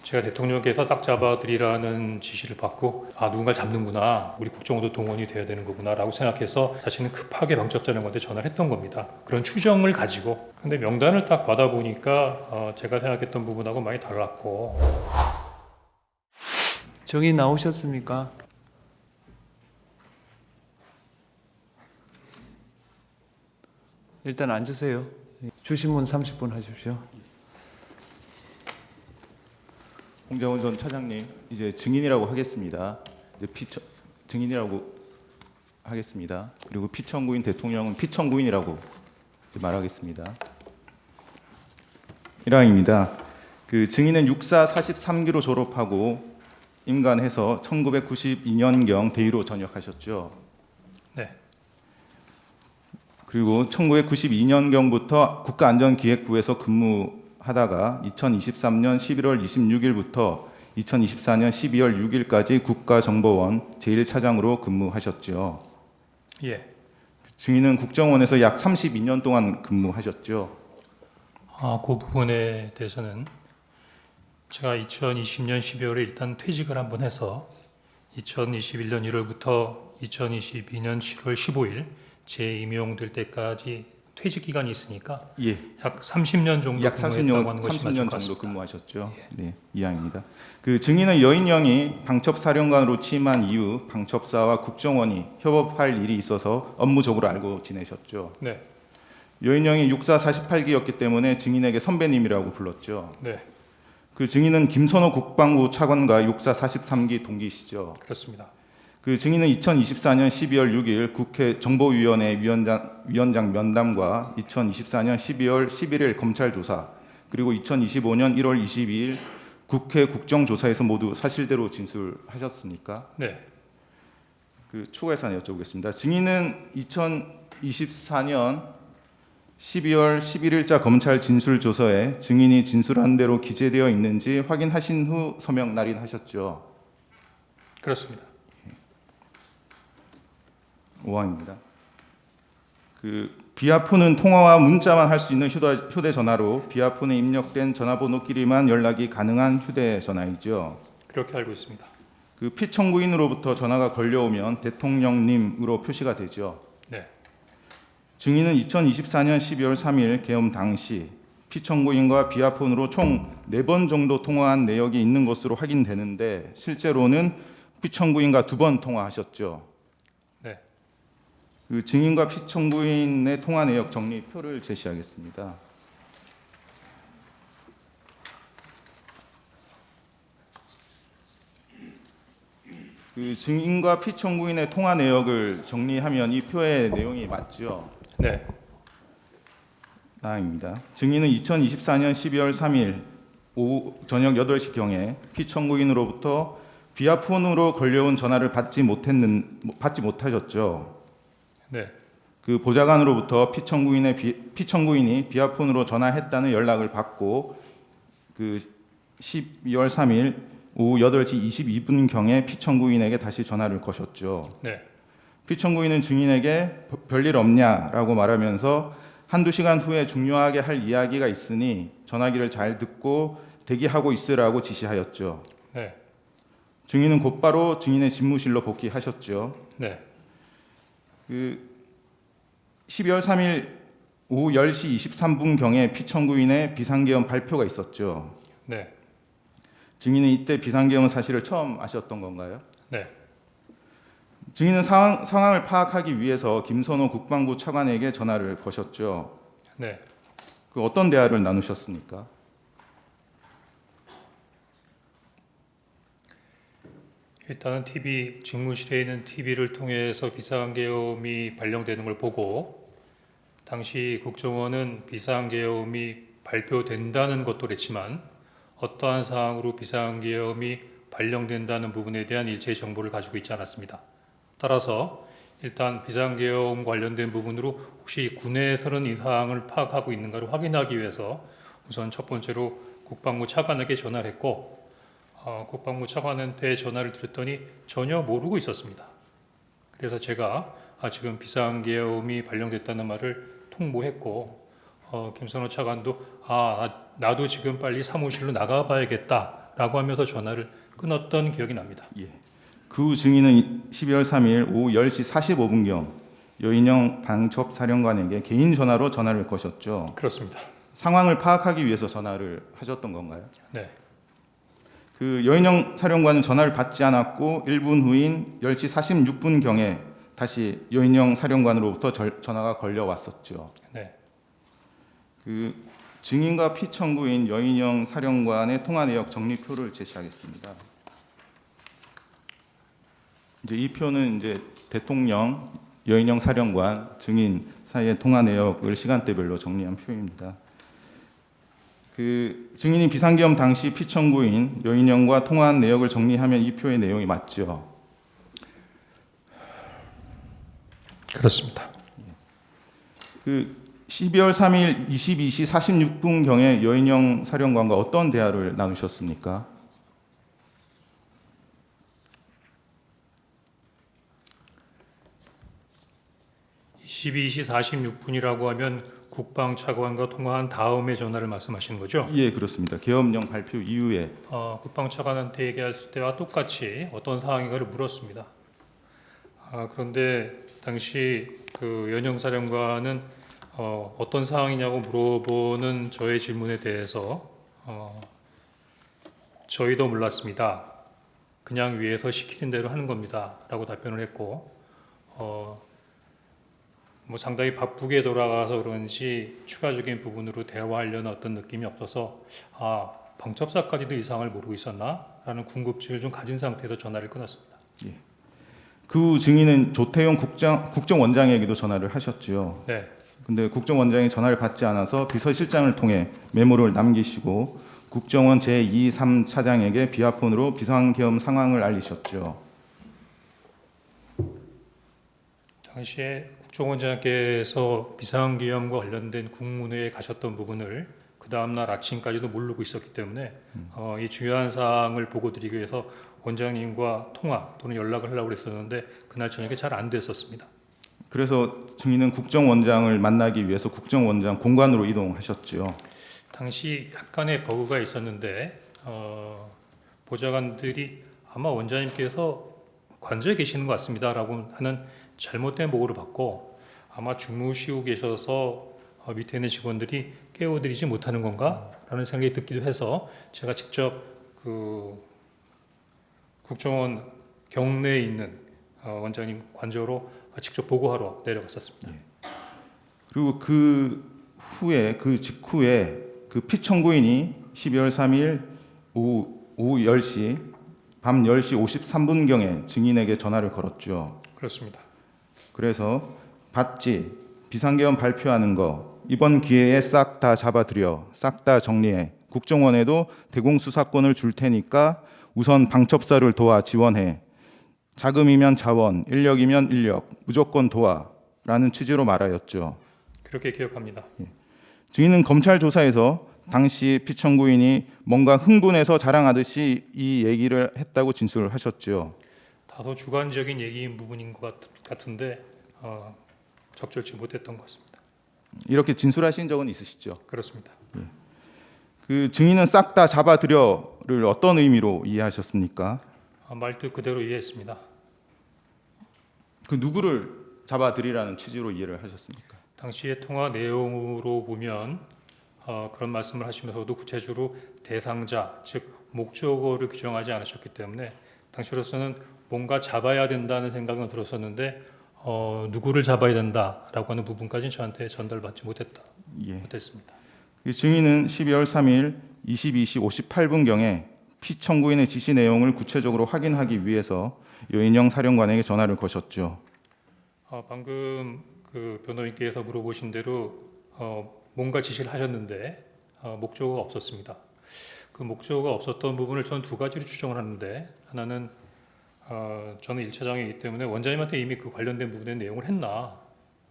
제가 대통령께서 딱 잡아드리라는 지시를 받고 누군가 잡는구나, 우리 국정원도 동원이 돼야 되는 거구나 라고 생각해서 자신은 급하게 방첩사령관한테 전화를 했던 겁니다. 그런 추정을 가지고. 근데 명단을 딱 받아보니까 제가 생각했던 부분하고 많이 달랐고. 정의 나오셨습니까? 일단 앉으세요. 주신문 30분 하십시오. 홍장훈 전 차장님, 이제 증인이라고 하겠습니다. 증인이라고 하겠습니다. 그리고 피청구인 대통령은 피청구인이라고 말하겠습니다. 1항입니다. 그 증인은 육사 43기로 졸업하고 임관해서 1992년경 대위로 전역하셨죠. 네. 그리고 1992년경부터 국가안전기획부에서 근무하다가 2023년 11월 26일부터 2024년 12월 6일까지 국가정보원 제1차장으로 근무하셨죠. 예. 증인은 국정원에서 약 32년 동안 근무하셨죠. 그 부분에 대해서는 제가 2020년 12월에 일단 퇴직을 한번 해서 2021년 1월부터 2022년 7월 15일 재임용될 때까지 퇴직 기간이 있으니까 예. 약 30년 정도 약 근무했다고 하는 것이 30년 맞을 것 정도 같습니다. 근무하셨죠. 예. 네, 이항입니다. 그 증인은 여인영이 방첩사령관으로 취임한 이후 방첩사와 국정원이 협업할 일이 있어서 업무적으로 알고 지내셨죠. 네. 여인영이 육사 48기였기 때문에 증인에게 선배님이라고 불렀죠. 네. 그 증인은 김선호 국방부 차관과 육사 43기 동기시죠. 그렇습니다. 그 증인은 2024년 12월 6일 국회 정보위원회 위원장 면담과 2024년 12월 11일 검찰 조사, 그리고 2025년 1월 22일 국회 국정조사에서 모두 사실대로 진술하셨습니까? 네. 그 추가 사안 여쭤보겠습니다. 증인은 2024년 12월 11일자 검찰 진술조서에 증인이 진술한 대로 기재되어 있는지 확인하신 후 서명 날인하셨죠. 그렇습니다. 5항입니다. 그 비아폰은 통화와 문자만 할 수 있는 휴대전화로 비아폰에 입력된 전화번호끼리만 연락이 가능한 휴대전화이죠. 그렇게 알고 있습니다. 그 피청구인으로부터 전화가 걸려오면 대통령님으로 표시가 되죠. 네. 증인은 2024년 12월 3일 계엄 당시 피청구인과 비아폰으로 총 4번 정도 통화한 내역이 있는 것으로 확인되는데 실제로는 피청구인과 2번 통화하셨죠. 네. 그 증인과 피청구인의 통화 내역 정리표를 제시하겠습니다. 그 증인과 피청구인의 통화 내역을 정리하면 이 표의 내용이 맞죠. 네. 다음입니다. 증인은 2024년 12월 3일 오후 저녁 8시경에 피청구인으로부터 비아폰으로 걸려온 전화를 받지 못하셨죠. 네. 그 보좌관으로부터 피청구인이 비아폰으로 전화했다는 연락을 받고 그 12월 3일 오후 8시 22분경에 피청구인에게 다시 전화를 거셨죠. 네. 피청구인은 증인에게 별일 없냐라고 말하면서 한두 시간 후에 중요하게 할 이야기가 있으니 전화기를 잘 듣고 대기하고 있으라고 지시하였죠. 네. 증인은 곧바로 증인의 집무실로 복귀하셨죠. 네. 그 12월 3일 오후 10시 23분경에 피청구인의 비상계엄 발표가 있었죠. 네. 증인은 이때 비상계엄 사실을 처음 아셨던 건가요? 네. 증인은 상황을 파악하기 위해서 김선호 국방부 차관에게 전화를 거셨죠. 네. 그 어떤 대화를 나누셨습니까? 일단은 직무실에 있는 TV를 통해서 비상계엄이 발령되는 걸 보고 당시 국정원은 비상계엄이 발표된다는 것도 그랬지만 어떠한 상황으로 비상계엄이 발령된다는 부분에 대한 일체의 정보를 가지고 있지 않았습니다. 따라서 일단 비상계엄 관련된 부분으로 혹시 군에서는 이 사항을 파악하고 있는가를 확인하기 위해서 우선 첫 번째로 국방부 차관에게 전화를 했고 국방부 차관한테 전화를 드렸더니 전혀 모르고 있었습니다. 그래서 제가 지금 비상계엄이 발령됐다는 말을 통보했고 김선호 차관도 나도 지금 빨리 사무실로 나가봐야겠다라고 하면서 전화를 끊었던 기억이 납니다. 예. 그 후 증인은 12월 3일 오후 10시 45분경 여인영 방첩사령관에게 개인 전화로 전화를 거셨죠. 그렇습니다. 상황을 파악하기 위해서 전화를 하셨던 건가요? 네, 그 여인영 사령관은 전화를 받지 않았고 1분 후인 10시 46분경에 다시 여인영 사령관으로부터 전화가 걸려왔었죠. 네. 그 증인과 피청구인 여인영 사령관의 통화 내역 정리표를 제시하겠습니다. 이제 이 표는 이제 대통령, 여인영 사령관, 증인 사이의 통화 내역을 시간대별로 정리한 표입니다. 그 증인이 비상계엄 당시 피청구인 여인영과 통화한 내역을 정리하면 이 표의 내용이 맞죠. 그렇습니다. 그 12월 3일 22시 46분경에 여인영 사령관과 어떤 대화를 나누셨습니까? (12시 46분이라고 하면 국방차관과 통화한 다음에 전화를 말씀하시는 거죠? 예, 그렇습니다. 계엄령 발표 이후에 국방차관한테 얘기했을 때와 똑같이 어떤 상황인가를 물었습니다. 그런데 당시 그 연영사령관은 어떤 상황이냐고 물어보는 저의 질문에 대해서 저희도 몰랐습니다. 그냥 위에서 시키는 대로 하는 겁니다. 라고 답변을 했고 뭐 상당히 바쁘게 돌아가서 그런지 추가적인 부분으로 대화하려는 어떤 느낌이 없어서 방첩사까지도 이 상황을 모르고 있었나? 라는 궁금증을 좀 가진 상태에서 전화를 끊었습니다. 예. 그 증인은 조태용 국정원장에게도 전화를 하셨죠. 네, 근데 국정원장이 전화를 받지 않아서 비서실장을 통해 메모를 남기시고 국정원 제2, 3차장에게 비화폰으로 비상계엄 상황을 알리셨죠. 당시에 국정원장께서 비상계엄과 관련된 국무회에 가셨던 부분을 그 다음날 아침까지도 모르고 있었기 때문에 이 중요한 사항을 보고드리기 위해서 원장님과 통화 또는 연락을 하려고 했었는데 그날 저녁에 잘 안 됐었습니다. 그래서 증인은 국정원장을 만나기 위해서 국정원장 공관으로 이동하셨죠. 당시 약간의 버그가 있었는데 보좌관들이 아마 원장님께서 관저에 계시는 것 같습니다라고 하는 잘못된 보고를 받고 아마 주무시고 계셔서 밑에 있는 직원들이 깨워드리지 못하는 건가라는 생각이 듣기도 해서 제가 직접 그 국정원 경내에 있는 원장님 관저로 직접 보고하러 내려갔었습니다. 그리고 그 후에 그 직후에 그 피청구인이 12월 3일 오후 10시 밤 10시 53분경에 증인에게 전화를 걸었죠. 그렇습니다. 그래서 봤지 비상계엄 발표하는 거 이번 기회에 싹 다 잡아들여 싹 다 정리해 국정원에도 대공수사권을 줄 테니까 우선 방첩사를 도와 지원해 자금이면 자원 인력이면 인력 무조건 도와라는 취지로 말하였죠. 그렇게 기억합니다. 증인은 검찰 조사에서 당시 피청구인이 뭔가 흥분해서 자랑하듯이 이 얘기를 했다고 진술을 하셨죠. 다소 주관적인 얘기인 부분인 것 같은데 적절치 못했던 것 같습니다. 이렇게 진술하신 적은 있으시죠? 그렇습니다. 그 증인은 싹 다 잡아들여를 어떤 의미로 이해하셨습니까? 말뜻 그대로 이해했습니다. 그 누구를 잡아들이라는 취지로 이해를 하셨습니까? 당시의 통화 내용으로 보면 그런 말씀을 하시면서도 구체적으로 대상자, 즉 목적어를 규정하지 않으셨기 때문에 당시로서는 뭔가 잡아야 된다는 생각은 들었었는데 누구를 잡아야 된다라고 하는 부분까지는 저한테 전달받지 못했습니다. 그 증인은 12월 3일 22시 58분경에 피청구인의 지시 내용을 구체적으로 확인하기 위해서 여인영 사령관에게 전화를 거셨죠. 방금 그 변호인께서 물어보신 대로 뭔가 지시를 하셨는데 목적어가 없었습니다. 그 목적어가 없었던 부분을 저는 두 가지로 추정을 하는데 하나는 저는 1차장이기 때문에 원장님한테 이미 그 관련된 부분의 내용을 했나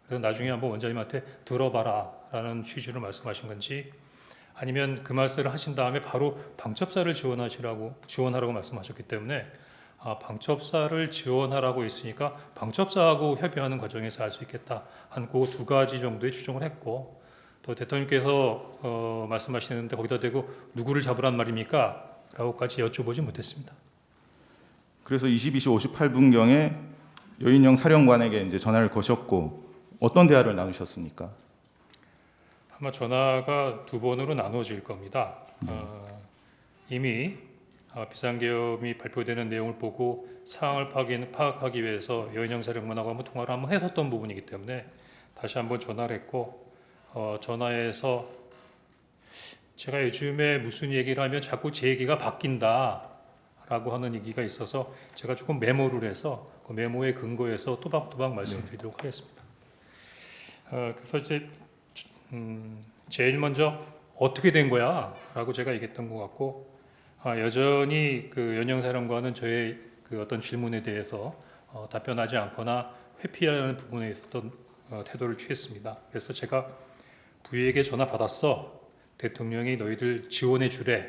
그래서 나중에 한번 원장님한테 들어봐라 라는 취지로 말씀하신 건지 아니면 그 말씀을 하신 다음에 바로 방첩사를 지원하라고 말씀하셨기 때문에 방첩사를 지원하라고 했으니까 방첩사하고 협의하는 과정에서 할 수 있겠다 한 그 두 가지 정도의 추정을 했고 또 대통령께서 말씀하시는데 거기다 대고 누구를 잡으란 말입니까? 라고까지 여쭤보지 못했습니다. 그래서 22시 58분경에 여인영 사령관에게 이제 전화를 거셨고 어떤 대화를 나누셨습니까? 아마 전화가 두 번으로 나눠질 겁니다. 이미 비상계엄이 발표되는 내용을 보고 상황을 파악하기 위해서 여인영 사령관하고 한번 통화를 한번 했었던 부분이기 때문에 다시 한번 전화를 했고 전화해서 제가 요즘에 무슨 얘기를 하면 자꾸 제 얘기가 바뀐다라고 하는 얘기가 있어서 제가 조금 메모를 해서 그 메모에 근거해서 또박또박 말씀드리도록 하겠습니다. 그래서 이제 제일 먼저 어떻게 된 거야? 라고 제가 얘기했던 것 같고 여전히 그 연영 사령관은 저의 그 어떤 질문에 대해서 답변하지 않거나 회피하는 부분에 있었던 태도를 취했습니다. 그래서 제가 부위에게 전화 받았어. 대통령이 너희들 지원해 주래.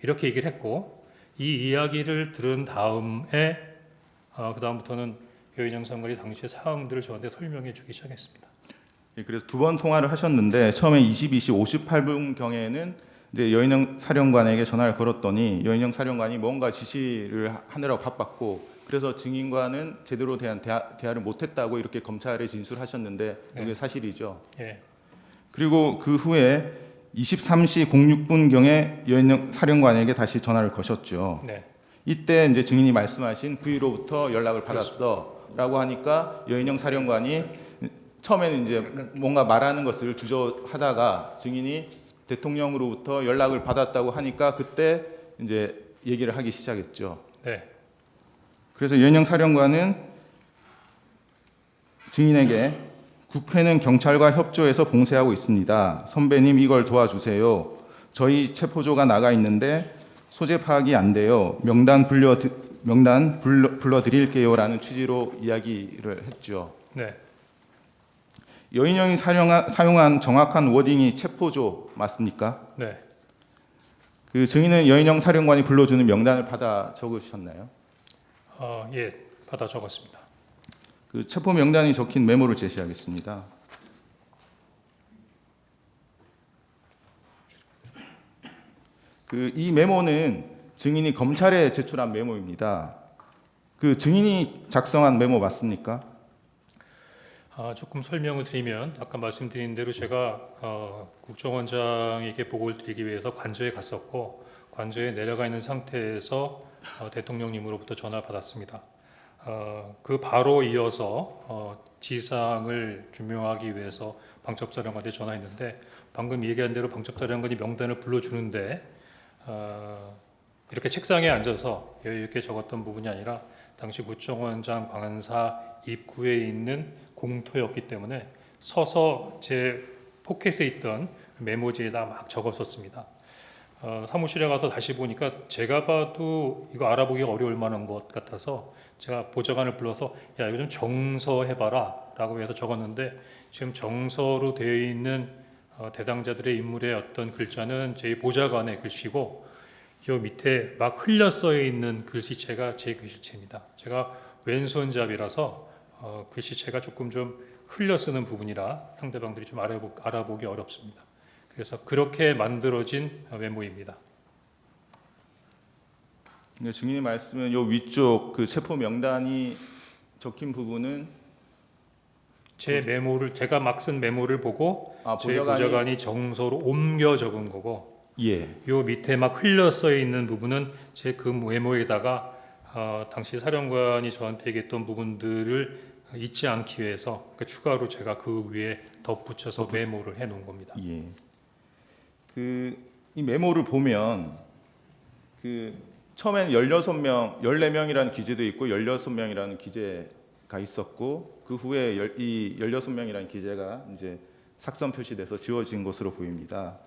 이렇게 얘기를 했고 이 이야기를 들은 다음에 그 다음부터는 여인영 사령관이 당시의 상황들을 저한테 설명해 주기 시작했습니다. 예, 그래서 두 번 통화를 하셨는데 처음에 22시 58분경에는 이제 여인영 사령관에게 전화를 걸었더니 여인영 사령관이 뭔가 지시를 하느라고 바빴고 그래서 증인과는 제대로 대한 대화를 못했다고 이렇게 검찰에 진술하셨는데 이게 네. 사실이죠. 예. 그리고 그 후에 23시 06분경에 여인영 사령관에게 다시 전화를 거셨죠. 네. 이때 이제 증인이 말씀하신 부위로부터 연락을 받았어라고 하니까 여인영 사령관이 처음에는 이제 뭔가 말하는 것을 주저하다가 증인이 대통령으로부터 연락을 받았다고 하니까 그때 이제 얘기를 하기 시작했죠. 네. 그래서 여인영 사령관은 증인에게 국회는 경찰과 협조해서 봉쇄하고 있습니다. 선배님 이걸 도와주세요. 저희 체포조가 나가 있는데 소재 파악이 안 돼요. 명단 불러드릴게요라는 취지로 이야기를 했죠. 네. 여인영이 사용한 정확한 워딩이 체포조 맞습니까? 네. 그 증인은 여인영 사령관이 불러주는 명단을 받아 적으셨나요? 예, 받아 적었습니다. 그 체포 명단이 적힌 메모를 제시하겠습니다. 그 이 메모는 증인이 검찰에 제출한 메모입니다. 그 증인이 작성한 메모 맞습니까? 조금 설명을 드리면 아까 말씀드린 대로 제가 국정원장에게 보고를 드리기 위해서 관저에 갔었고 관저에 내려가 있는 상태에서 대통령님으로부터 전화를 받았습니다. 그 바로 이어서 지상을 규명하기 위해서 방첩사령관한테 전화했는데 방금 얘기한 대로 방첩사령관이 명단을 불러주는데 이렇게 책상에 앉아서 여유 있게 적었던 부분이 아니라 당시 국정원장 관사 입구에 있는 공터였기 때문에 서서 제 포켓에 있던 메모지에다 막 적었었습니다. 사무실에 가서 다시 보니까 제가 봐도 이거 알아보기가 어려울 만한 것 같아서 제가 보좌관을 불러서 야 이거 좀 정서해봐라 라고 해서 적었는데 지금 정서로 되어 있는 대당자들의 인물의 어떤 글자는 제 보좌관의 글씨고 이 밑에 막 흘려 써 있는 글씨체가 제 글씨체입니다. 제가 왼손잡이라서 글씨체가 조금 좀 흘려 쓰는 부분이라 상대방들이 좀 알아보기 어렵습니다. 그래서 그렇게 만들어진 메모입니다. 증인의 말씀은 요 위쪽 그 체포 명단이 적힌 부분은 제 메모를 제가 막 쓴 메모를 보고 제 보좌관이 정서로 옮겨 적은 거고 예. 요 밑에 막 흘려 써 있는 부분은 제 그 메모에다가 당시 사령관이 저한테 얘기했던 부분들을 잊지 않기 위해서 추가로 제가 그 위에 덧붙여서 메모를 해 놓은 겁니다. 예. 이 메모를 보면 그 처음에는 16명, 14명이라는 기재도 있고 16명이라는 기재가 있었고 그 후에 이 16명이라는 기재가 이제 삭선 표시돼서 지워진 것으로 보입니다.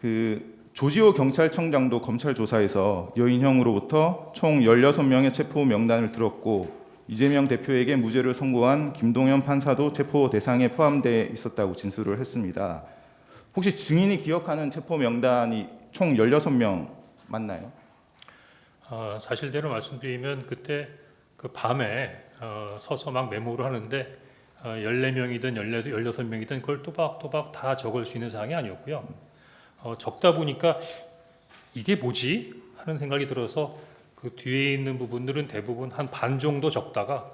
그 조지호 경찰청장도 검찰 조사에서 여인형으로부터 총 16명의 체포 명단을 들었고 이재명 대표에게 무죄를 선고한 김동연 판사도 체포 대상에 포함되어 있었다고 진술을 했습니다. 혹시 증인이 기억하는 체포 명단이 총 16명 맞나요? 사실대로 말씀드리면 그때 그 밤에 서서 막 메모를 하는데 14명이든 16명이든 그걸 또박또박 다 적을 수 있는 사항이 아니었고요. 적다 보니까 이게 뭐지? 하는 생각이 들어서 그 뒤에 있는 부분들은 대부분 한 반 정도 적다가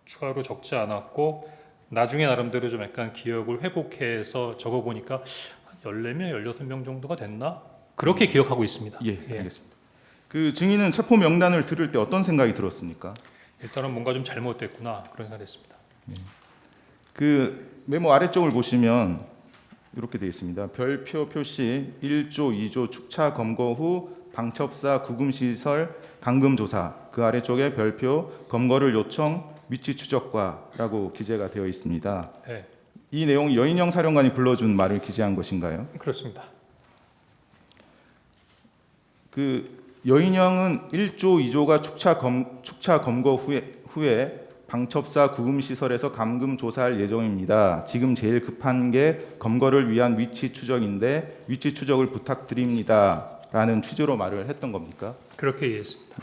추가로 적지 않았고 나중에 나름대로 좀 약간 기억을 회복해서 적어보니까 한 14명, 16명 정도가 됐나? 그렇게 기억하고 있습니다. 예, 알겠습니다. 그 증인은 체포 명단을 들을 때 어떤 생각이 들었습니까? 일단은 뭔가 좀 잘못됐구나 그런 생각했습니다. 그 메모 아래쪽을 보시면 이렇게 되어 있습니다. 별표 표시 1조, 2조 축차 검거 후 방첩사 구금시설 감금조사, 그 아래쪽에 별표 검거를 요청 위치 추적과라고 기재가 되어 있습니다. 네, 이 내용 여인영 사령관이 불러준 말을 기재한 것인가요? 그렇습니다. 그 여인영은 1조, 2조가 축차 검거 후에 방첩사 구금시설에서 감금 조사할 예정입니다. 지금 제일 급한 게 검거를 위한 위치 추적인데 위치 추적을 부탁드립니다. 라는 취지로 말을 했던 겁니까? 그렇게 이해했습니다.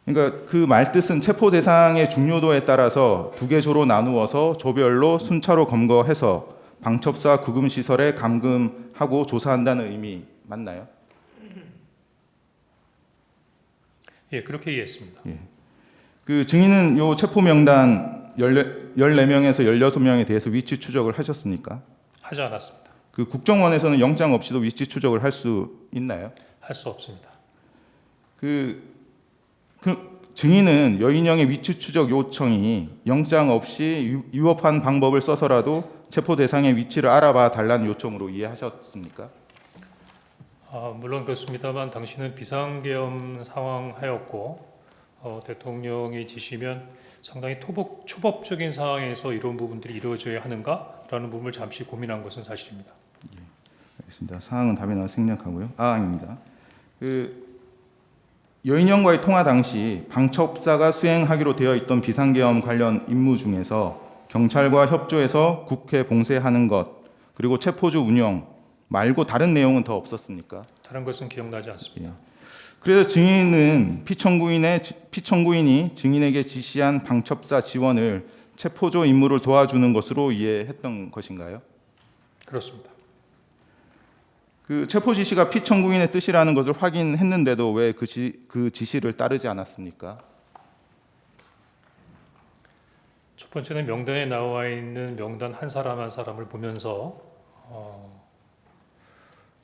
그러니까 그 말 뜻은 체포 대상의 중요도에 따라서 두 개 조로 나누어서 조별로 순차로 검거해서 방첩사 구금시설에 감금하고 조사한다는 의미 맞나요? 예, 그렇게 이해했습니다. 예. 그 증인은 요 체포 명단 14명에서 16명에 대해서 위치 추적을 하셨습니까? 하지 않았습니다. 그 국정원에서는 영장 없이도 위치 추적을 할 수 있나요? 할 수 없습니다. 그 증인은 여인영의 위치 추적 요청이 영장 없이 위법한 방법을 써서라도 체포 대상의 위치를 알아봐 달라는 요청으로 이해하셨습니까? 물론 그렇습니다만 당시는 비상계엄 상황하였고 대통령이 지시면 상당히 초법적인 상황에서 이런 부분들이 이루어져야 하는가라는 부분을 잠시 고민한 것은 사실입니다. 알겠습니다. 사항은 답변을 생략하고요. 아닙니다. 그 여인영과의 통화 당시 방첩사가 수행하기로 되어 있던 비상계엄 관련 임무 중에서 경찰과 협조해서 국회 봉쇄하는 것 그리고 체포조 운영 말고 다른 내용은 더 없었습니까? 다른 것은 기억나지 않습니다. 예. 그래서 증인은 피청구인이 증인에게 지시한 방첩사 지원을 체포조 임무를 도와주는 것으로 이해했던 것인가요? 그렇습니다. 그 체포 지시가 피청구인의 뜻이라는 것을 확인했는데도 왜 그 지시를 따르지 않았습니까? 첫 번째는 명단에 나와 있는 명단 한 사람 한 사람을 보면서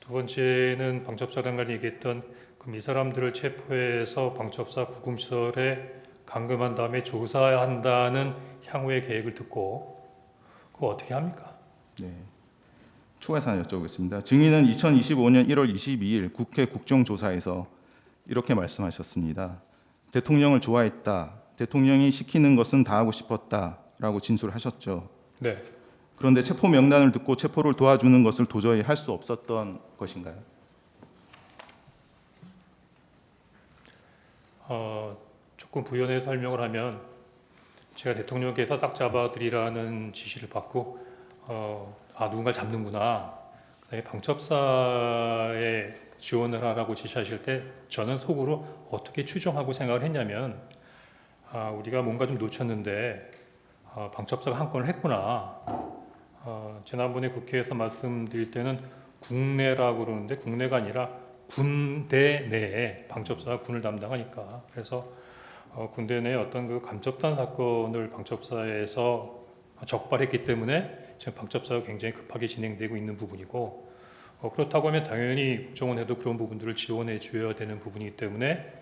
두 번째는 방첩사령관이 얘기했던 그럼 이 사람들을 체포해서 방첩사 구금시설에 감금한 다음에 조사한다는 향후의 계획을 듣고 그거 어떻게 합니까? 네. 추가해서 하나 여쭤보겠습니다. 증인은 2025년 1월 22일 국회 국정조사에서 이렇게 말씀하셨습니다. 대통령을 좋아했다. 대통령이 시키는 것은 다 하고 싶었다라고 진술하셨죠. 네. 그런데 체포 명단을 듣고 체포를 도와주는 것을 도저히 할 수 없었던 것인가요? 조금 부연해서 설명을 하면 제가 대통령께서 딱 잡아드리라는 지시를 받고 누군가 잡는구나. 그다음에 방첩사에 지원을 하라고 지시하실 때 저는 속으로 어떻게 추정하고 생각을 했냐면 우리가 뭔가 좀 놓쳤는데 방첩사가 한 건을 했구나. 지난번에 국회에서 말씀드릴 때는 국내라고 그러는데 국내가 아니라 군대 내에 방첩사가 군을 담당하니까 그래서 군대 내에 어떤 그 간첩단 사건을 방첩사에서 적발했기 때문에 지금 방첩사가 굉장히 급하게 진행되고 있는 부분이고 그렇다고 하면 당연히 국정원에도 그런 부분들을 지원해 줘야 되는 부분이기 때문에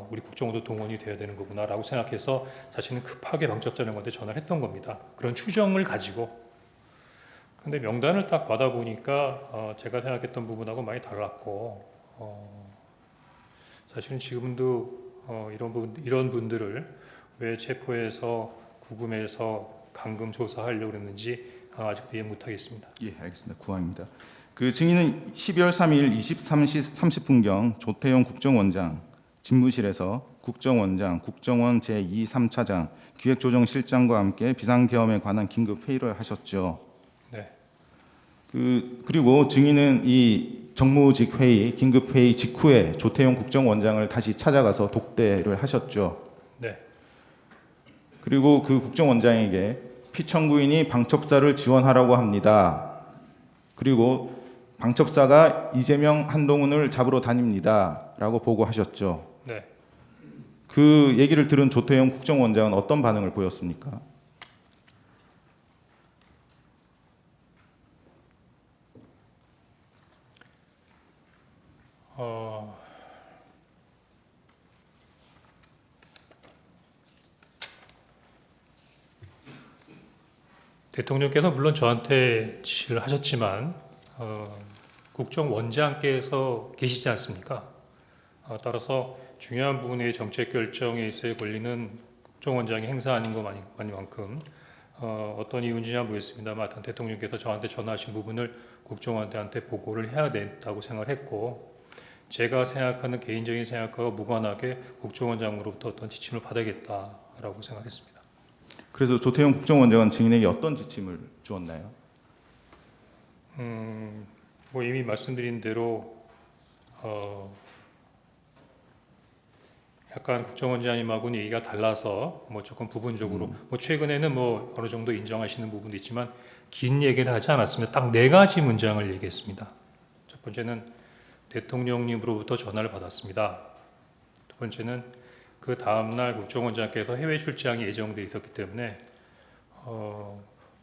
우리 국정원도 동원이 돼야 되는 거구나라고 생각해서 사실은 급하게 방첩사령관한테 전화를 했던 겁니다. 그런 추정을 가지고. 근데 명단을 딱 받아보니까 제가 생각했던 부분하고 많이 달랐고 사실은 지금도 이런 분들을 왜 체포해서 구금해서 감금 조사하려고 했는지 아직 이해 못하겠습니다. 예, 알겠습니다. 구항입니다. 그 증인은 12월 3일 23시 30분경 조태용 국정원장 집무실에서 국정원장, 국정원 제2, 3차장, 기획조정실장과 함께 비상계엄에 관한 긴급 회의를 하셨죠. 네. 그리고 증인은 이 정무직 회의, 긴급 회의 직후에 조태용 국정원장을 다시 찾아가서 독대를 하셨죠. 네. 그리고 그 국정원장에게 피청구인이 방첩사를 지원하라고 합니다. 그리고 방첩사가 이재명, 한동훈을 잡으러 다닙니다라고 보고하셨죠. 네. 그 얘기를 들은 조태용 국정원장은 어떤 반응을 보였습니까? 대통령께서 물론 저한테 지시를 하셨지만 국정원장께서 계시지 않습니까? 따라서 중요한 부분의 정책 결정에 있어야 권리는 국정원장이 행사하는 것만큼 어떤 이유인지는 모르겠습니다만 하여튼 대통령께서 저한테 전화하신 부분을 국정원장한테 보고를 해야 된다고 생각을 했고 제가 생각하는 개인적인 생각과 무관하게 국정원장으로부터 어떤 지침을 받아야겠다라고 생각했습니다. 그래서 조태용 국정원장은 증인에게 어떤 지침을 주었나요? 뭐 이미 말씀드린 대로 약간 국정원장님하고는 얘기가 달라서 뭐 조금 부분적으로 뭐 최근에는 뭐 어느 정도 인정하시는 부분도 있지만 긴 얘기를 하지 않았습니다. 딱 4가지 문장을 얘기했습니다. 첫 번째는 대통령님으로부터 전화를 받았습니다. 두 번째는 그 다음날 국정원장께서 해외 출장이 예정돼 있었기 때문에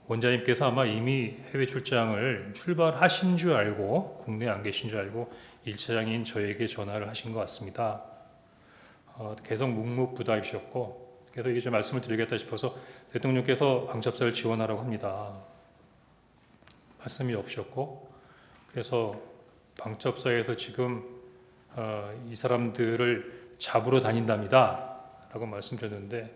원장님께서 아마 이미 해외 출장을 출발하신 줄 알고 국내에 안 계신 줄 알고 1차장인 저에게 전화를 하신 것 같습니다. 계속 묵묵부답이셨고 그래서 이게 좀 말씀을 드리겠다 싶어서 대통령께서 방첩사를 지원하라고 합니다. 말씀이 없으셨고 그래서 방첩사에서 지금 이 사람들을 잡으러 다닌답니다 라고 말씀드렸는데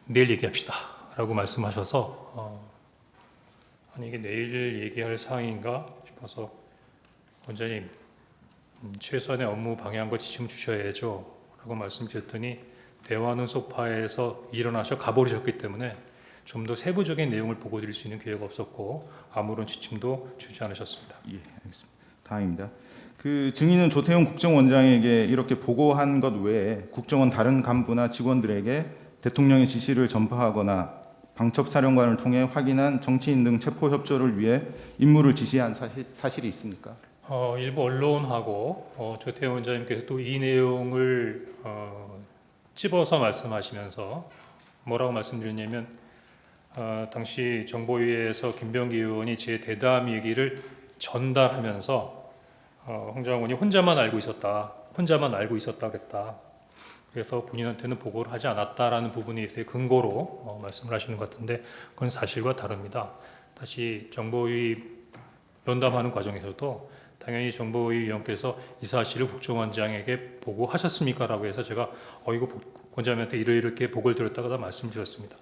내일 얘기합시다 라고 말씀하셔서 아니 이게 내일 얘기할 사항인가 싶어서 원장님 최소한의 업무 방향과 지침 주셔야죠 라고 말씀드렸더니 대화하는 소파에서 일어나셔 가버리셨기 때문에 좀 더 세부적인 내용을 보고 드릴 수 있는 기회가 없었고 아무런 지침도 주지 않으셨습니다. 예, 알겠습니다. 다행입니다. 그 증인은 조태용 국정원장에게 이렇게 보고한 것 외에 국정원 다른 간부나 직원들에게 대통령의 지시를 전파하거나 방첩사령관을 통해 확인한 정치인 등 체포 협조를 위해 임무를 지시한 사실이 있습니까? 일부 언론하고 조태용 원장님께서 또 이 내용을 찝어서 말씀하시면서 뭐라고 말씀드렸냐면 당시 정보위에서 김병기 의원이 제 대담 얘기를 전달하면서 홍 장관이 혼자만 알고 있었다겠다. 그래서 본인한테는 보고를 하지 않았다라는 부분에 있어서 근거로 말씀을 하시는 것 같은데 그건 사실과 다릅니다. 다시 정보위 면담하는 과정에서도 당연히 정보위 위원께서 이 사실을 국정원장에게 보고하셨습니까? 라고 해서 제가 이거 원장님한테 이렇게 보고를 드렸다가 말씀드렸습니다.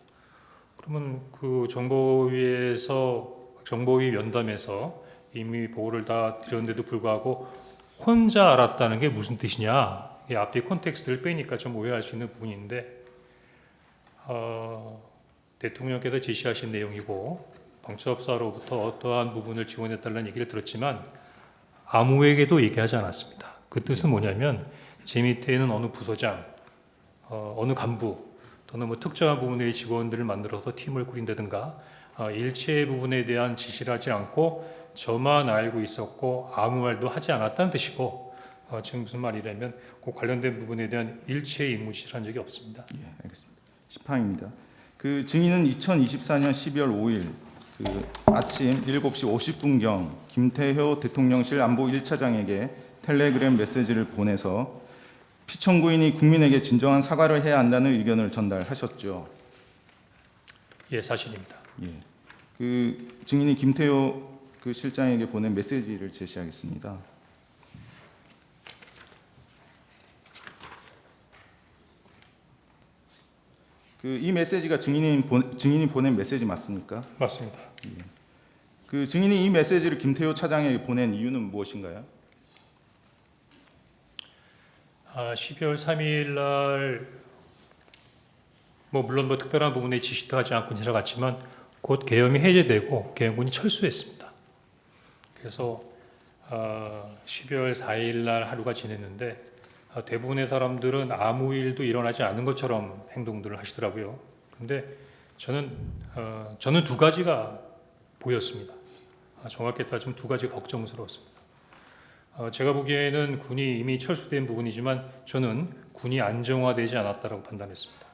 그러면 그 정보위 면담에서 이미 보고를 다 드렸는데도 불구하고 혼자 알았다는 게 무슨 뜻이냐? 이 앞뒤 콘텍스트를 빼니까 좀 오해할 수 있는 부분인데 대통령께서 지시하신 내용이고 방첩사로부터 어떠한 부분을 지원해달라는 얘기를 들었지만 아무에게도 얘기하지 않았습니다. 그 뜻은 뭐냐면 제 밑에 있는 어느 부서장, 어느 간부 또는 뭐 특정한 부분의 직원들을 만들어서 팀을 꾸린다든가 일체 부분에 대한 지시를 하지 않고 저만 알고 있었고 아무 말도 하지 않았다는 뜻이고 지금 무슨 말이냐면 그 관련된 부분에 대한 일체의 임무 지시를 한 적이 없습니다. 예, 알겠습니다. 10항입니다. 그 증인은 2024년 12월 5일 그 아침 7시 50분경 김태효 대통령실 안보 1차장에게 텔레그램 메시지를 보내서 피청구인이 국민에게 진정한 사과를 해야 한다는 의견을 전달하셨죠. 예, 사실입니다. 예. 그 증인이 김태효 그 실장에게 보낸 메시지를 제시하겠습니다. 그 이 메시지가 증인이 보낸 메시지 맞습니까? 맞습니다. 그 증인이 이 메시지를 김태효 차장에게 보낸 이유는 무엇인가요? 12월 3일 날 물론 특별한 부분에 지시도 하지 않고 지나갔지만 곧 계엄이 해제되고 계엄군이 철수했습니다. 그래서 12월 4일 날 하루가 지냈는데 대부분의 사람들은 아무 일도 일어나지 않은 것처럼 행동들을 하시더라고요. 근데 저는 두 가지가 보였습니다. 정확히 따지면 두 가지 걱정스러웠습니다. 제가 보기에는 군이 이미 철수된 부분이지만 저는 군이 안정화되지 않았다고 판단했습니다.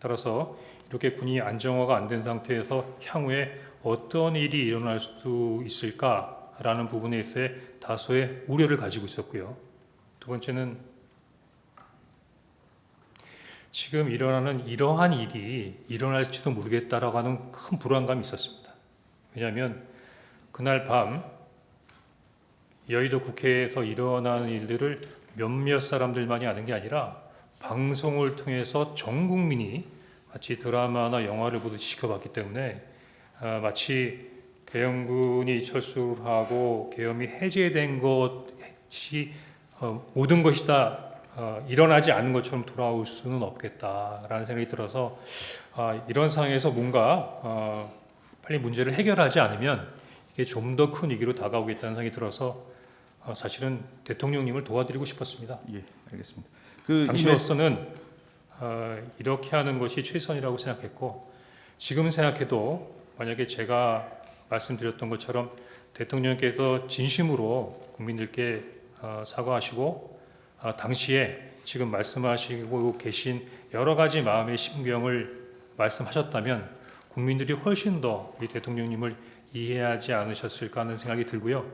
따라서 이렇게 군이 안정화가 안 된 상태에서 향후에 어떤 일이 일어날 수도 있을까라는 부분에 있어 다소의 우려를 가지고 있었고요. 두 번째는 지금 일어나는 이러한 일이 일어날지도 모르겠다라고 하는 큰 불안감이 있었습니다. 왜냐하면 그날 밤 여의도 국회에서 일어나는 일들을 몇몇 사람들만이 아는 게 아니라 방송을 통해서 전 국민이 마치 드라마나 영화를 보듯이 지켜봤기 때문에 마치 계엄군이 철수를 하고 계엄이 해제된 것이 모든 것이 다 일어나지 않은 것처럼 돌아올 수는 없겠다라는 생각이 들어서 이런 상황에서 뭔가 빨리 문제를 해결하지 않으면 이게 좀 더 큰 위기로 다가오겠다는 생각이 들어서 사실은 대통령님을 도와드리고 싶었습니다. 예, 알겠습니다. 당시로서는 이렇게 하는 것이 최선이라고 생각했고 지금 생각해도 만약에 제가 말씀드렸던 것처럼 대통령께서 진심으로 국민들께 사과하시고 당시에 지금 말씀하시고 계신 여러 가지 마음의 심경을 말씀하셨다면 국민들이 훨씬 더 우리 대통령님을 이해하지 않으셨을까 하는 생각이 들고요.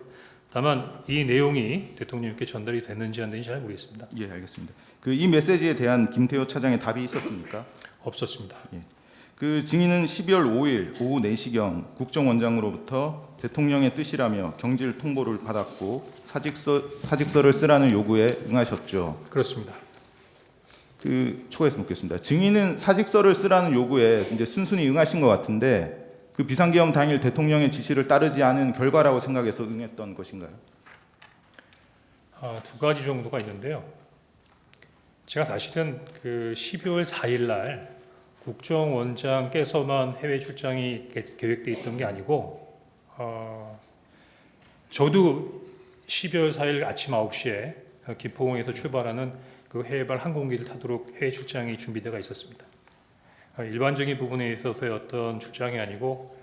다만 이 내용이 대통령님께 전달이 됐는지 안 됐는지 잘 모르겠습니다. 예, 알겠습니다. 이 메시지에 대한 김태호 차장의 답이 있었습니까? 없었습니다. 증인은 12월 5일 오후 4시경 국정원장으로부터 대통령의 뜻이라며 경질 통보를 받았고 사직서를 쓰라는 요구에 응하셨죠. 그렇습니다. 초과해서 묻겠습니다. 증인은 사직서를 쓰라는 요구에 이제 순순히 응하신 것 같은데 비상계엄 당일 대통령의 지시를 따르지 않은 결과라고 생각해서 응했던 것인가요? 두 가지 정도가 있는데요. 제가 사실은 12월 4일 날 국정원장께서만 해외 출장이 계획돼 있던 게 아니고 저도 12월 4일 아침 9시에 김포공에서 출발하는 그 해외발 항공기를 타도록 해외 출장이 준비되어 있었습니다. 일반적인 부분에 있어서의 어떤 출장이 아니고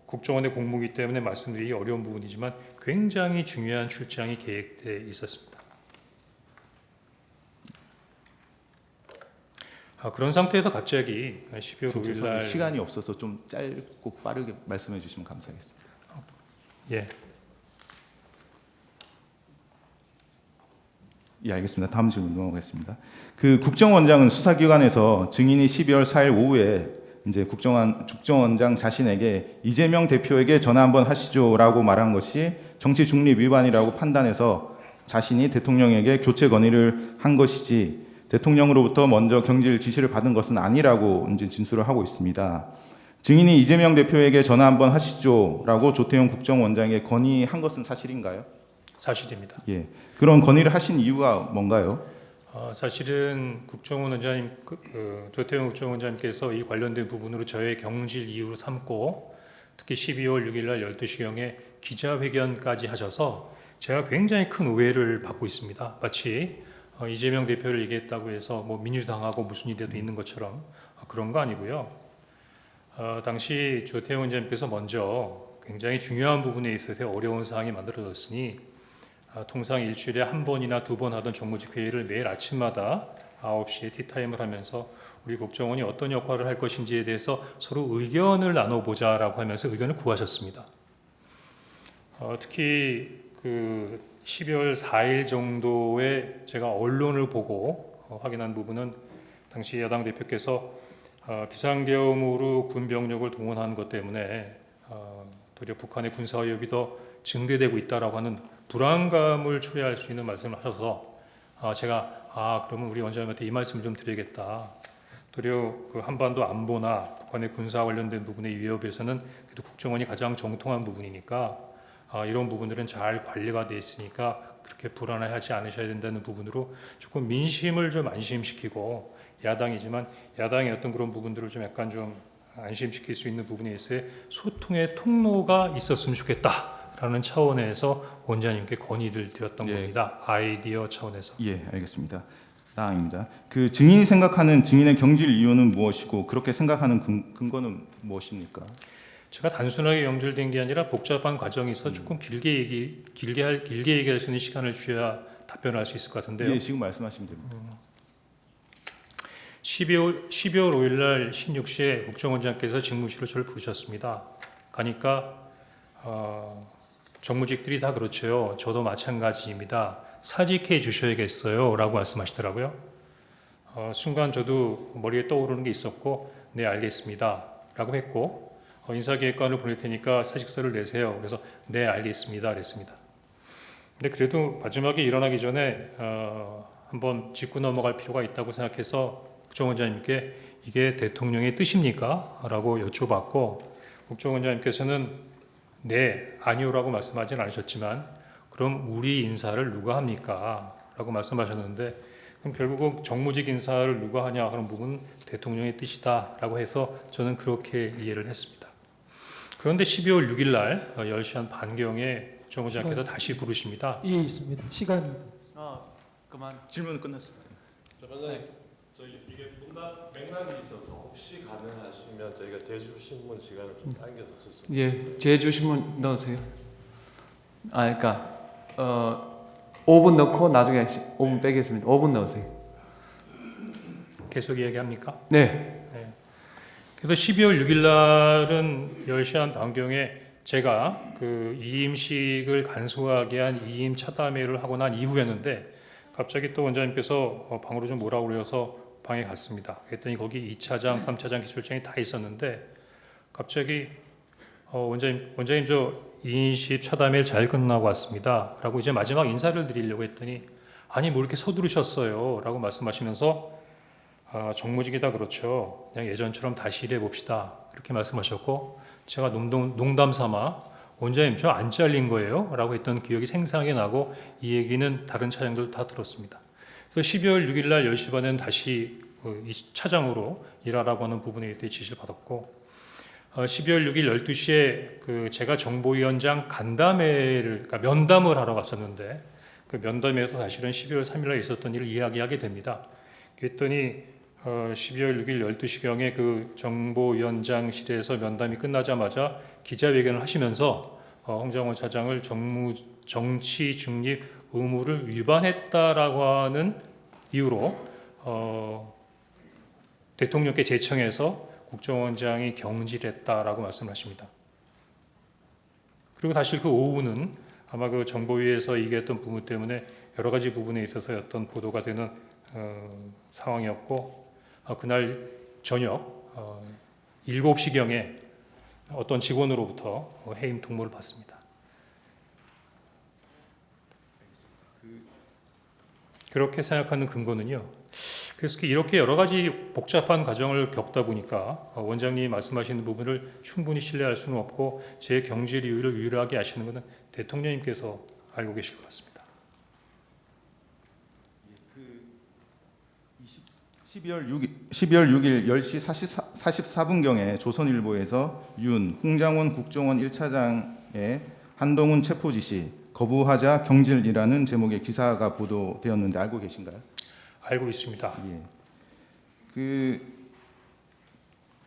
국정원의 공무이기 때문에 말씀드리기 어려운 부분이지만 굉장히 중요한 출장이 계획되어 있었습니다. 그런 상태에서 갑자기 12월 5일 날 시간이 없어서 좀 짧고 빠르게 말씀해 주시면 감사하겠습니다. 예. 예, 알겠습니다. 다음 질문 넘어가겠습니다. 국정원장은 수사기관에서 증인이 12월 4일 오후에 이제 국정원장 자신에게 이재명 대표에게 전화 한번 하시죠라고 말한 것이 정치 중립 위반이라고 판단해서 자신이 대통령에게 교체 건의를 한 것이지 대통령으로부터 먼저 경질 지시를 받은 것은 아니라고 이제 진술을 하고 있습니다. 증인이 이재명 대표에게 전화 한번 하시죠라고 조태용 국정원장에게 건의한 것은 사실인가요? 사실입니다. 예, 그런 건의를 하신 이유가 뭔가요? 사실은 국정원 원장님, 조태용 국정원장님께서 이 관련된 부분으로 저의 경질 이유로 삼고 특히 12월 6일 날 12시경에 기자회견까지 하셔서 제가 굉장히 큰 오해를 받고 있습니다. 마치 이재명 대표를 얘기했다고 해서 뭐 민주당하고 무슨 일이라도 있는 것처럼 그런 거 아니고요. 당시 조태용 원장님께서 먼저 굉장히 중요한 부분에 있어서 어려운 상황이 만들어졌으니 통상 일주일에 한 번이나 두 번 하던 정무직 회의를 매일 아침마다 9시에 티타임을 하면서 우리 국정원이 어떤 역할을 할 것인지에 대해서 서로 의견을 나눠보자라고 하면서 의견을 구하셨습니다. 특히 12월 4일 정도에 제가 언론을 보고 확인한 부분은 당시 야당 대표께서 비상계엄으로 군 병력을 동원하는 것 때문에 도리어 북한의 군사 위협이 더 증대되고 있다라고 하는 불안감을 초래할 수 있는 말씀을 하셔서 제가 그러면 우리 원장님한테 이 말씀을 좀 드려야겠다. 도리어 한반도 안보나 북한의 군사 관련된 부분의 위협에서는 그래도 국정원이 가장 정통한 부분이니까 이런 부분들은 잘 관리가 돼 있으니까 그렇게 불안해하지 않으셔야 된다는 부분으로 조금 민심을 좀 안심시키고 야당이지만 야당의 어떤 그런 부분들을 좀 약간 좀 안심시킬 수 있는 부분에 있어서 소통의 통로가 있었으면 좋겠다. 하라는 차원에서 원장님께 건의를 드렸던 예. 겁니다. 아이디어 차원에서. 예, 알겠습니다. 다음입니다. 그 증인이 생각하는 증인의 경질 이유는 무엇이고 그렇게 생각하는 근거는 무엇입니까? 제가 단순하게 연결된 게 아니라 복잡한 과정이 있어 조금 길게 얘기할 수 있는 시간을 주어야 답변할 수 있을 것 같은데요. 예, 지금 말씀하시면 됩니다. 12월 5일 날 16시에 국정원장께서 직무실로 저를 부르셨습니다. 가니까 정무직들이 다 그렇죠. 저도 마찬가지입니다. 사직해 주셔야겠어요 라고 말씀하시더라고요. 순간 저도 머리에 떠오르는 게 있었고 네 알겠습니다 라고 했고 인사기획관을 보낼 테니까 사직서를 내세요. 그래서 네 알겠습니다 그랬습니다. 근데 그래도 마지막에 일어나기 전에 한번 짚고 넘어갈 필요가 있다고 생각해서 국정원장님께 이게 대통령의 뜻입니까? 라고 여쭤봤고 국정원장님께서는 네, 아니오라고 말씀하진 않으셨지만 그럼 우리 인사를 누가 합니까? 라고 말씀하셨는데 그럼 결국은 정무직 인사를 누가 하냐 하는 부분은 대통령의 뜻이다 라고 해서 저는 그렇게 이해를 했습니다. 그런데 12월 6일 날 10시 한 반경에 국정원장께서 다시 부르십니다. 예, 있습니다. 시간 그만. 질문은 끝났습니다. 반장님, 저희 이게 맥락이 있어서 혹시 가능하시면 저희가 제주 신문 시간을 좀 당겨서 쓸 수 있을까요? 예, 제주 신문 넣으세요. 그러니까 5분 넣고 나중에 5분 빼겠습니다. 5분 넣으세요. 계속 이야기합니까? 네. 그래서 12월 6일 날은 10시 한 반경에 제가 그 이임식을 간소하게 한 이임 차담회를 하고 난 이후였는데 갑자기 또 원장님께서 방으로 좀 오라고 그래서 방에 갔습니다. 그랬더니 거기 2차장, 3차장 기술장이 다 있었는데 갑자기 원장님 저 이임식 차담회 잘 끝나고 왔습니다. 라고 이제 마지막 인사를 드리려고 했더니 아니 뭐 이렇게 서두르셨어요. 라고 말씀하시면서 정무직이다 그렇죠. 그냥 예전처럼 다시 일해 봅시다. 이렇게 말씀하셨고 제가 농담 삼아 원장님 저 안 잘린 거예요? 라고 했던 기억이 생생하게 나고 이 얘기는 다른 차장들 다 들었습니다. 그래서 12월 6일 날 10시 반에는 다시 이 차장으로 일하라고 하는 부분에 대해 지시를 받았고 12월 6일 12시에 그 제가 정보위원장 간담회를 그러니까 면담을 하러 갔었는데 그 면담에서 사실은 12월 3일 날 있었던 일을 이야기하게 됩니다. 그랬더니 12월 6일 12시경에 그 정보위원장실에서 면담이 끝나자마자 기자회견을 하시면서 홍장원 차장을 정치 중립 의무를 위반했다라고 하는 이유로 대통령께 제청해서 국정원장이 경질했다라고 말씀하십니다. 그리고 사실 그 오후는 아마 그 정보위에서 얘기했던 부분 때문에 여러 가지 부분에 있어서 어떤 보도가 되는 상황이었고 그날 저녁 7시경에 어떤 직원으로부터 해임 통보를 받습니다. 그렇게 생각하는 근거는요. 그래서 이렇게 여러 가지 복잡한 과정을 겪다 보니까 원장님이 말씀하시는 부분을 충분히 신뢰할 수는 없고 제 경질 이유를 유일하게 아시는 것은 대통령님께서 알고 계실 것 같습니다. 12월 6일 10시 44분경에 조선일보에서 홍장원 국정원 1차장의 한동훈 체포 지시 거부하자 경질이라는 제목의 기사가 보도되었는데 알고 계신가요? 알고 있습니다. 예.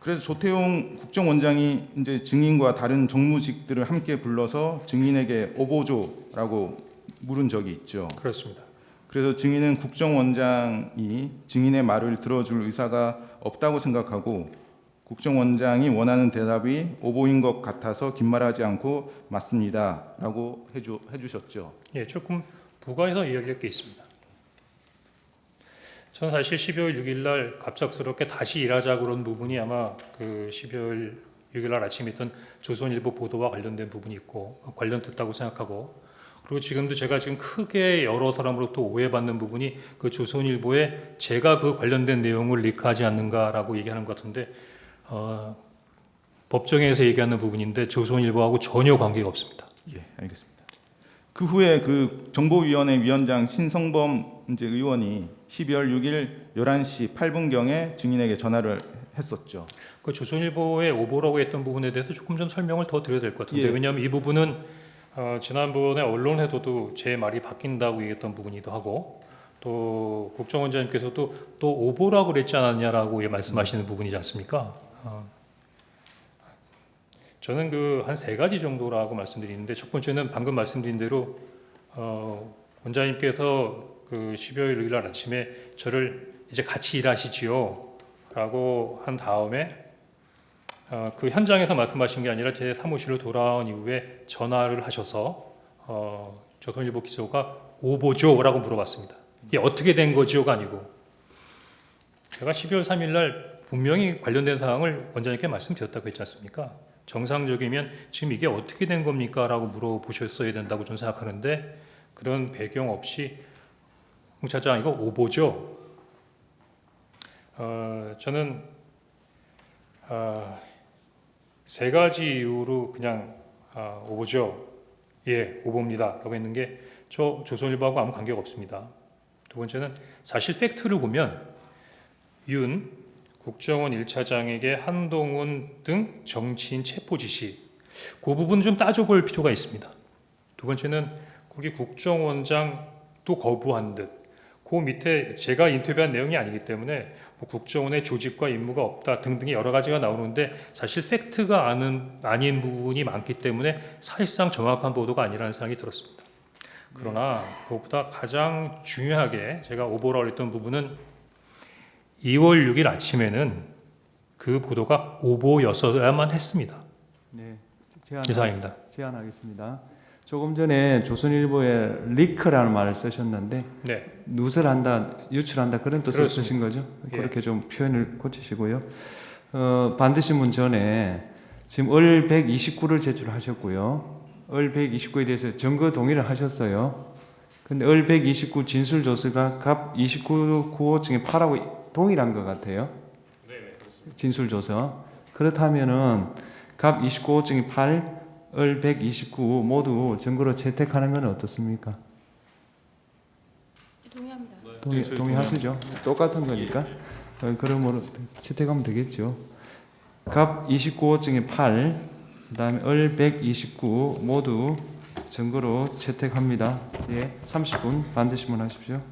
그래서 조태용 국정원장이 이제 증인과 다른 정무직들을 함께 불러서 증인에게 오보조라고 물은 적이 있죠. 그렇습니다. 그래서 증인은 국정원장이 증인의 말을 들어줄 의사가 없다고 생각하고 국정원장이 원하는 대답이 오보인 것 같아서 긴 말하지 않고 맞습니다라고 해주셨죠. 예, 조금 부가해서 이야기할 게 있습니다. 저는 사실 12월 6일 날 갑작스럽게 다시 일하자 그런 부분이 아마 그 12월 6일 날 아침에 있던 조선일보 보도와 관련된 부분이 있고 관련됐다고 생각하고 그리고 지금도 제가 지금 크게 여러 사람으로부터 오해받는 부분이 그 조선일보에 제가 그 관련된 내용을 리크하지 않는가라고 얘기하는 것 같은데 법정에서 얘기하는 부분인데 조선일보하고 전혀 관계가 없습니다. 예, 알겠습니다. 그 후에 그 정보위원회 위원장 신성범 이제 의원이 12월 6일 11시 8분경에 증인에게 전화를 했었죠. 그 조선일보의 오보라고 했던 부분에 대해서 조금 좀 설명을 더 드려야 될 것 같은데 예. 왜냐하면 이 부분은 지난번에 언론에서도 제 말이 바뀐다고 얘기했던 부분이기도 하고 또 국정원장님께서도 또 오보라고 그랬지 않았냐라고 말씀하시는 부분이지 않습니까? 저는 그 한 세 가지 정도라고 말씀드리는데 첫 번째는 방금 말씀드린 대로 원장님께서 그 12월 6일 날 아침에 저를 이제 같이 일하시지요 라고 한 다음에 그 현장에서 말씀하신 게 아니라 제 사무실로 돌아온 이후에 전화를 하셔서 조선일보 기자가 오보죠 라고 물어봤습니다. 이게 어떻게 된 거지요가 아니고 제가 12월 3일 날 분명히 관련된 사항을 원장님께 말씀드렸다고 했지 않습니까? 정상적이면 지금 이게 어떻게 된 겁니까? 라고 물어보셨어야 된다고 저는 생각하는데 그런 배경 없이 홍 차장 이거 오보죠? 저는 세 가지 이유로 그냥 오보죠. 예, 오보입니다. 라고 했는 게 저 조선일보하고 아무 관계가 없습니다. 두 번째는 사실 팩트를 보면 윤 국정원 1차장에게 한동훈 등 정치인 체포 지시 그 부분 좀 따져볼 필요가 있습니다. 두 번째는 거기 국정원장도 거부한 듯 그 밑에 제가 인터뷰한 내용이 아니기 때문에 뭐 국정원의 조직과 임무가 없다 등등의 여러 가지가 나오는데 사실 팩트가 아닌 부분이 많기 때문에 사실상 정확한 보도가 아니라는 생각이 들었습니다. 그러나 그것보다 가장 중요하게 제가 오보라고 했던 부분은 2월 6일 아침에는 그 보도가 오보였어야만 했습니다. 네, 이상입니다. 제안하겠습니다. 조금 전에 조선일보에 리크라는 말을 쓰셨는데 네, 누설한다, 유출한다 그런 뜻을 그렇습니다. 쓰신 거죠? 예. 그렇게 좀 표현을 고치시고요. 반드신문 전에 지금 을 129를 제출하셨고요. 을 129에 대해서 증거 동의를 하셨어요. 근데 을 129 진술 조서가 갑 29 구호증에 8하고 동일한 것 같아요. 네, 그렇습니다. 진술 조서. 그렇다면은 갑 29호증이 8, 을 129 모두 증거로 채택하는 건 어떻습니까? 동의합니다. 동의하시죠? 똑같은 거니까. 그러므로 채택하면 되겠죠. 갑 29호증이 8, 그다음에 을 129 모두 증거로 채택합니다. 예, 30분 반드시 문하십시오.